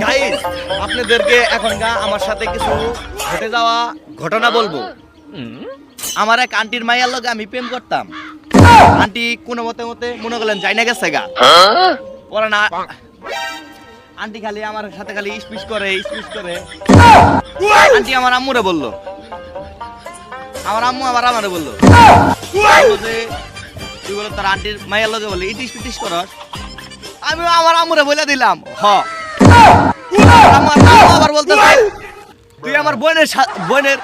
Guys আপনাদেরকে এখন আমার সাথে কিছু ঘটে যাওয়া ঘটনা বলবো। আমার এক আন্টির মাইয়ার লগে আমি প্রেম করতাম। আন্টি কোনো মতে মনে করলেন যাই না গেছে গা পরে না। আন্টি খালি আমার সাথে খালি স্পিচ করে। আন্টি আমার আম্মুরে বললো, আমার আম্মু আমারে বললো যে তুই বলো তোর আন্টির মাইয়ার লগে বলে ইটিস পিটিস করস। আমি আমার আম্মুরে বলে দিলাম আমার আম্মু আবার বলতেছে তুই আমার বোনের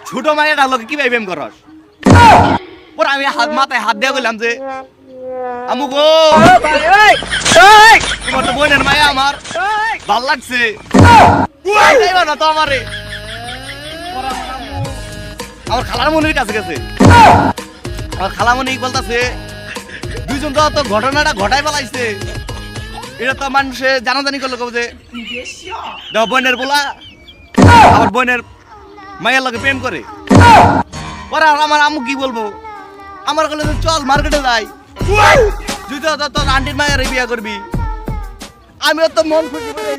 ছোট মাইয়াটার লগে কিভাবে প্রেম করস। পরে আমি মাথায় হাত দিয়ে বললাম যে আম্মু গো তোমার তো বোনের মায়া আমার ভাল লাগছে না তো আমারে। আমার খালামনির কাছে গেছে, আমার খালামনি বলতেছে দুইজন তো ঘটনাটা ঘটাই ফেলাইছে, এটা তো মানুষে জানাজানি করলো যে বোনের বলা আমার বোনের মায়ের লগে প্রেম করে। পরে আমার আম্মু কি বলবো, আমার বলে চল মার্কেটে যাই, তুই তো তোর আন্টির মায়ের বিয়ে করবি। আমিও তো মন খুশি করে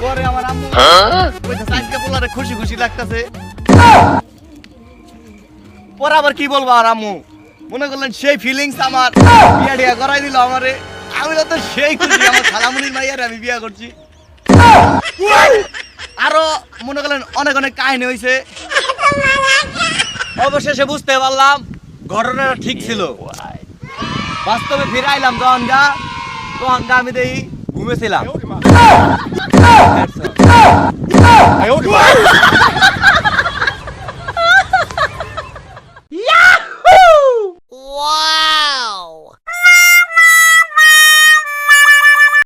পরে আমার আম্মু খুশি খুশি লাগতেছে। পরে আবার কি বলবো, আর আম্মু মনে করলেন সেই ফিলিংস আমার বিয়া টিয়া করাই দিল আমারে। আমি তো সেই খুশি আমার খালামুনির মাইয়ার আমি বিয়া করছি। আরো মনে করলেন অনেক অনেক কাহিনী হয়েছে। অবশেষে বুঝতে পারলাম ঘটনাটা ঠিক ছিল। বাস্তবে ফিরে আইলাম তখন আমি দেখি ঘুমেছিলাম।